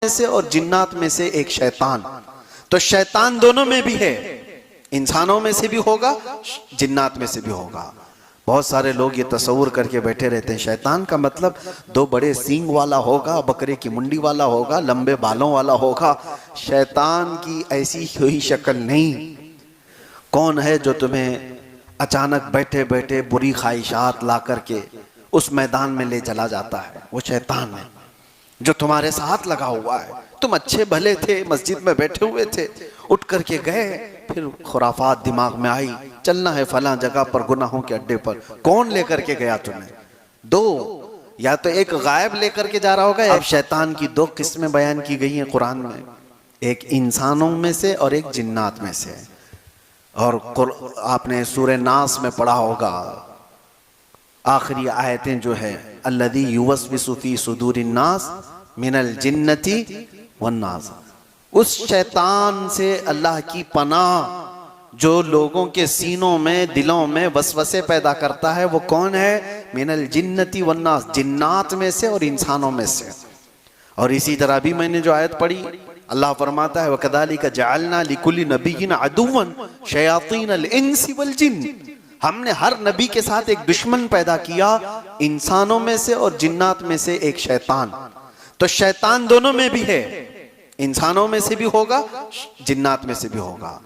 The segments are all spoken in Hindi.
में से और जिन्नात में से एक शैतान। तो शैतान दोनों में भी है, इंसानों में से भी होगा, जिन्नात में से भी होगा। बहुत सारे लोग ये तस्वुर करके बैठे रहते हैं शैतान का मतलब दो बड़े सींग वाला होगा, बकरे की मुंडी वाला होगा, लंबे बालों वाला होगा। शैतान की ऐसी कोई शक्ल नहीं। कौन है जो तुम्हें अचानक बैठे बैठे बुरी ख्वाहिशात ला करके उस मैदान में ले चला जाता है? वो शैतान है जो तुम्हारे साथ लगा हुआ है। तुम अच्छे भले थे, मस्जिद में बैठे हुए थे, उठ करके गए, फिर खुराफात दिमाग में आई, चलना है फलां जगह पर गुनाहों के अड्डे पर। कौन लेकर के गया तुम्हें? दो, या तो एक गायब लेकर के जा रहा होगा। अब शैतान की दो किस्में बयान की गई हैं कुरान में, एक इंसानों में से और एक जिन्नात में से। और आपने सूरह नास में पढ़ा होगा, आखिरी आयतें जो है, अल्लज़ी युवस्विसु फी सुदूरिन नास मिनल जिन्नति वन्नास। उस शैतान से अल्लाह की पनाह जो लोगों के सीनों में, दिलों में वसवसे पैदा करता है, वो कौन है? मिनल जिन्नति वन्नास, जिन्नात में से और इंसानों में से। और इसी तरह भी मैंने जो आयत पढ़ी, अल्लाह फरमाता है वकदालिका जअलना लिकुल्लि नबिय्यिन अदुव्वन शयातीनल इंसी वल जिन्न। हमने हर नबी के साथ एक दुश्मन पैदा किया, इंसानों में से और जिन्नात में से एक शैतान। तो शैतान दोनों में भी है, इंसानों में से भी होगा, जिन्नात में से भी होगा।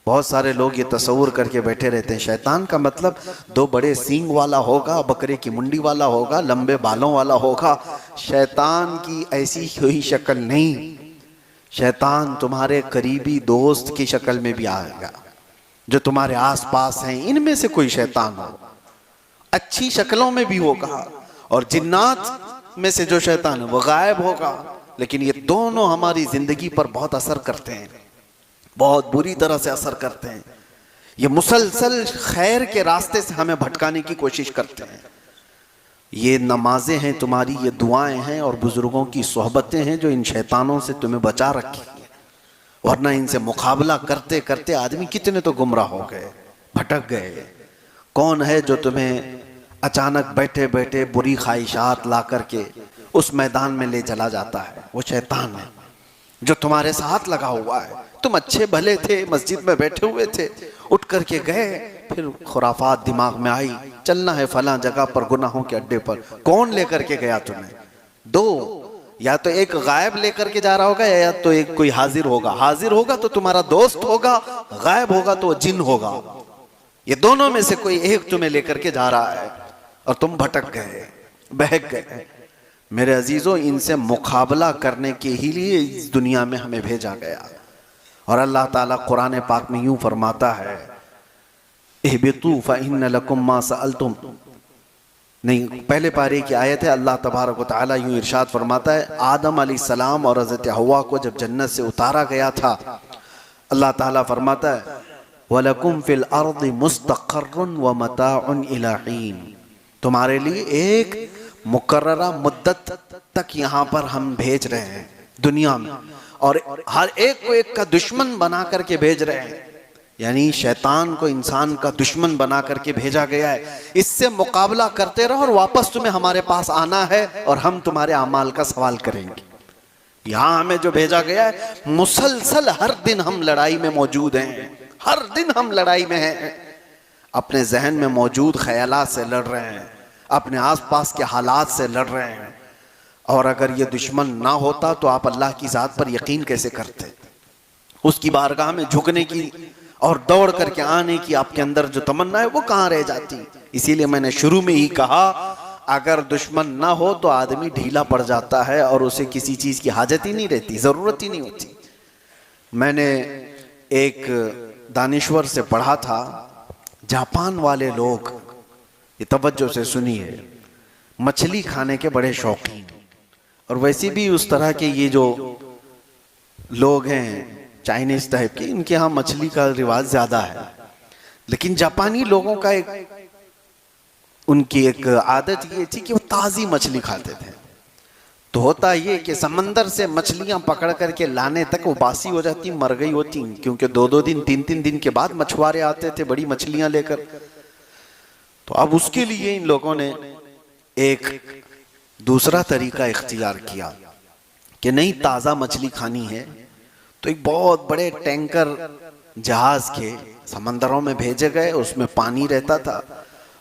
बहुत सारे लोग ये तस्वुर करके बैठे रहते हैं शैतान का मतलब दो बड़े सींग वाला होगा, बकरे की मुंडी वाला होगा, लंबे बालों वाला होगा। शैतान की ऐसी कोई शक्ल नहीं। शैतान तुम्हारे करीबी दोस्त की शक्ल में भी आएगा, जो तुम्हारे आसपास हैं, इनमें से कोई शैतान हो, अच्छी शक्लों में भी होगा। और जिन्नात में से जो शैतान है वो गायब होगा। लेकिन ये दोनों हमारी जिंदगी पर बहुत असर करते हैं, बहुत बुरी तरह से असर करते हैं। ये मुसलसल खैर के रास्ते से हमें भटकाने की कोशिश करते हैं। ये नमाजें हैं तुम्हारी, ये दुआएं हैं और बुजुर्गों की सोहबतें हैं जो इन शैतानों से तुम्हें बचा रखी है। वरना इनसे मुकाबला करते करते आदमी कितने तो गुमराह हो गए, भटक गए। कौन है जो तुम्हें अचानक बैठे बैठे बुरी ख्वाहिशात ला करके उस मैदान में ले चला जाता है? वो शैतान है जो तुम्हारे साथ लगा हुआ है। तुम अच्छे भले थे, मस्जिद में बैठे हुए थे, उठ करके गए, फिर खुराफात दिमाग में आई, चलना है फलां जगह पर गुनाहों के अड्डे पर। कौन लेकर के गया तुम्हें? दो, या तो एक गायब लेकर के जा रहा होगा, या तो एक कोई हाजिर होगा। हाजिर होगा तो तुम्हारा दोस्त होगा, गायब होगा तो जिन होगा। ये दोनों में से कोई एक तुम्हें लेकर के जा रहा है और तुम भटक गए, बहक गए। मेरे अजीजों, इनसे मुकाबला करने के ही लिए इस दुनिया में हमें भेजा गया। और अल्लाह ताला कुरान पाक में यूं फरमाता है, इहबितू फइन्न लकुम मा सअलतुम। नहीं, पहले पारे की आयत है। अल्लाह तबारक व तआला यूं इरशाद फरमाता है, आदम अलैहिस्सलाम और हज़रत हव्वा को जब जन्नत से उतारा गया था, अल्लाह ताला फरमाता है, वलकुम फिल अर्दि मुस्तक़र्रुन व मताउन इला हीन। तुम्हारे लिए एक मुकर्ररा मुद्दत तक यहाँ पर हम भेज रहे हैं दुनिया में, और हर एक को एक का दुश्मन बना करके भेज रहे हैं। यानी शैतान को इंसान का दुश्मन बना करके भेजा गया है। इससे मुकाबला करते रहो और वापस तुम्हें हमारे पास आना है और हम तुम्हारे अमाल का सवाल करेंगे। यहाँ हमें जो भेजा गया है, मुसलसल हर दिन हम लड़ाई में मौजूद हैं, हर दिन हम लड़ाई में हैं। अपने जहन में मौजूद ख्यालात से लड़ रहे हैं, अपने आसपास के हालात से लड़ रहे हैं। और अगर ये दुश्मन ना होता तो आप अल्लाह की ज़ात पर यकीन कैसे करते? उसकी बारगाह में झुकने की और दौड़ करके आने की आपके अंदर जो तमन्ना है वो कहाँ रह जाती? इसीलिए मैंने शुरू में ही कहा, अगर दुश्मन ना हो तो आदमी ढीला पड़ जाता है और उसे किसी चीज़ की हाजत ही नहीं रहती, ज़रूरत ही नहीं होती। मैंने एक दानिश्वर से पढ़ा था, जापान वाले लोग, ये तवज्जो से सुनिए, मछली खाने के बड़े शौकीन, और वैसे भी उस तरह के ये जो लोग हैं चाइनीज टाइप के, इनके यहाँ मछली का रिवाज ज्यादा है। लेकिन जापानी लोगों का उनकी एक आदत ये थी कि वो ताज़ी मछली खाते थे। तो होता ये कि समंदर से मछलियां पकड़ करके लाने तक वो बासी हो जाती, मर गई होती, क्योंकि 2-2 दिन 3-3 दिन के बाद मछुआरे आते थे बड़ी मछलियां लेकर। तो अब उसके लिए इन लोगों ने एक दूसरा तरीका इख्तियार किया। कि नहीं ताज़ा मछली खानी है, तो एक बहुत बड़े टैंकर जहाज के समंदरों में भेजे गए। उसमें पानी रहता था,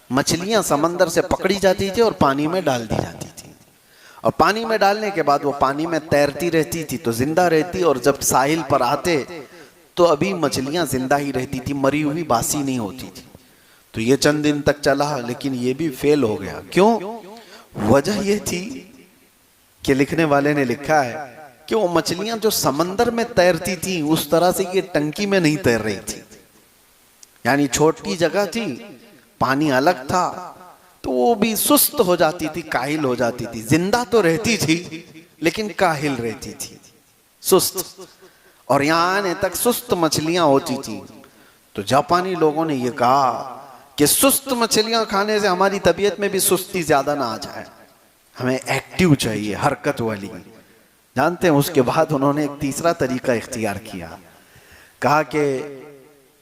मछलियां समंदर से पकड़ी जाती थी और पानी में डाल दी जाती थी, और पानी में डालने के बाद वो पानी में तैरती रहती थी तो जिंदा रहती, और जब साहिल पर आते तो अभी मछलियां जिंदा ही रहती थी, मरी हुई बासी नहीं होती थी। तो ये चंद दिन तक चला, लेकिन ये भी फेल हो गया। क्यों? वजह ये थी कि लिखने वाले ने लिखा है कि वो मछलियां जो समंदर में तैरती थी उस तरह से ये टंकी में नहीं तैर रही थी। यानी छोटी जगह थी, पानी अलग था, तो वो भी सुस्त हो जाती थी, काहिल हो जाती थी। जिंदा तो रहती थी लेकिन काहिल रहती थी, सुस्त। और यहां आने तक सुस्त मछलियां होती थी। तो जापानी लोगों ने ये कहा कि सुस्त मछलियां खाने से हमारी तबीयत में भी सुस्ती ज्यादा ना आ जाए, हमें एक्टिव चाहिए, हरकत वाली। जानते हैं, उसके बाद उन्होंने एक तीसरा तरीका इख्तियार किया। कहा कि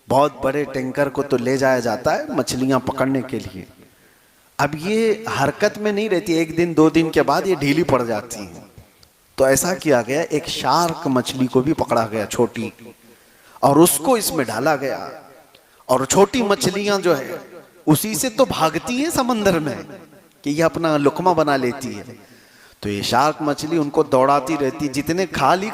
बहुत बड़े टैंकर को तो ले जाया जाता है मछलियां पकड़ने के लिए, अब ये हरकत में नहीं रहती, एक दिन दो दिन के बाद ये ढीली पड़ जाती है। तो ऐसा किया गया, एक शार्क मछली को भी पकड़ा गया छोटी, और उसको इसमें डाला गया। और छोटी मछलियां जो है उसी से तो भागती है समंदर में कि ये अपना लुकमा बना लेती है। तो ये शार्क मछली उनको दौड़ाती रहती, जितने खा ली,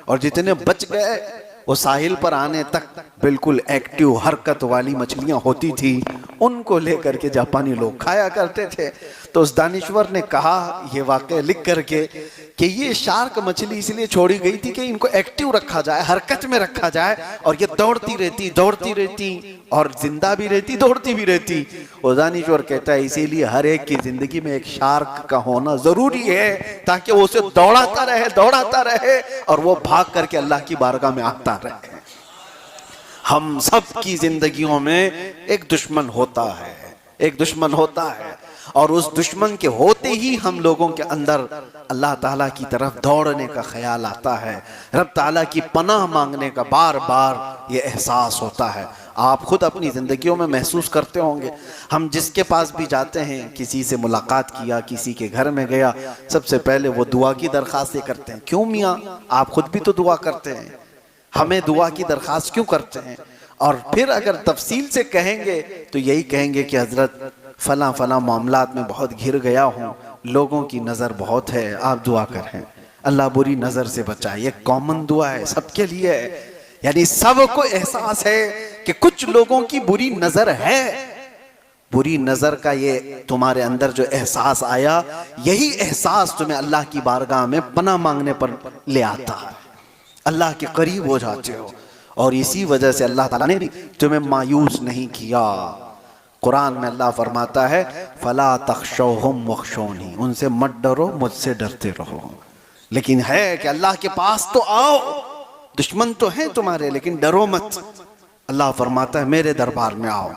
और जितने बच गए वो साहिल पर आने तक बिल्कुल एक्टिव हरकत वाली मछलियां होती थी, उनको लेकर के जापानी लोग खाया करते थे। तो उस दानिश्वर ने कहा ये वाकया लिख करके कि ये शार्क मछली इसलिए छोड़ी गई थी कि इनको एक्टिव रखा जाए, हरकत में रखा जाए, और ये दौड़ती रहती और जिंदा भी रहती, दौड़ती भी रहती। और दानिश्वर कहता है इसीलिए हर एक की जिंदगी में एक शार्क का होना जरूरी है, ताकि वो उसे दौड़ाता रहे और वो भाग करके अल्लाह की बारगाह में आता रहे। हम सब की जिंदगियों में एक दुश्मन होता है, और उस दुश्मन के होते ही हम लोगों के अंदर अल्लाह ताला की तरफ दौड़ने का ख्याल आता है, रब ताला की पनाह मांगने का बार बार ये एहसास होता है। आप खुद अपनी जिंदगियों में महसूस करते होंगे, हम जिसके पास भी जाते हैं, किसी से मुलाकात किया, किसी के घर में गया, सबसे पहले वो दुआ की दरख्वास्त करते हैं। क्यों मियाँ, आप खुद भी तो दुआ करते हैं, हमें दुआ की दरख्वास्त क्यों करते हैं? और फिर अगर तफसील से कहेंगे तो यही कहेंगे कि हजरत फला फला मामलात में बहुत घिर गया हूँ, लोगों की नज़र बहुत है, आप दुआ करें, अल्लाह बुरी नज़र से बचाए। ये कॉमन दुआ है, सबके लिए है। यानी सबको एहसास है कि कुछ लोगों की बुरी नज़र है। बुरी नज़र का ये तुम्हारे अंदर जो एहसास आया, यही एहसास तुम्हें अल्लाह की बारगाह में पनाह मांगने पर ले आता है, अल्लाह के करीब हो जाते हो। और इसी वजह से अल्लाह ताला ने भी तुम्हें मायूस नहीं किया। कुरान में अल्लाह फरमाता है फला तख्शौहुम वख्शौनी, उनसे मत डरो, मुझसे डरते रहो। लेकिन है कि अल्लाह के पास तो आओ, दुश्मन तो है तुम्हारे, लेकिन डरो मत। अल्लाह फरमाता है मेरे दरबार में आओ।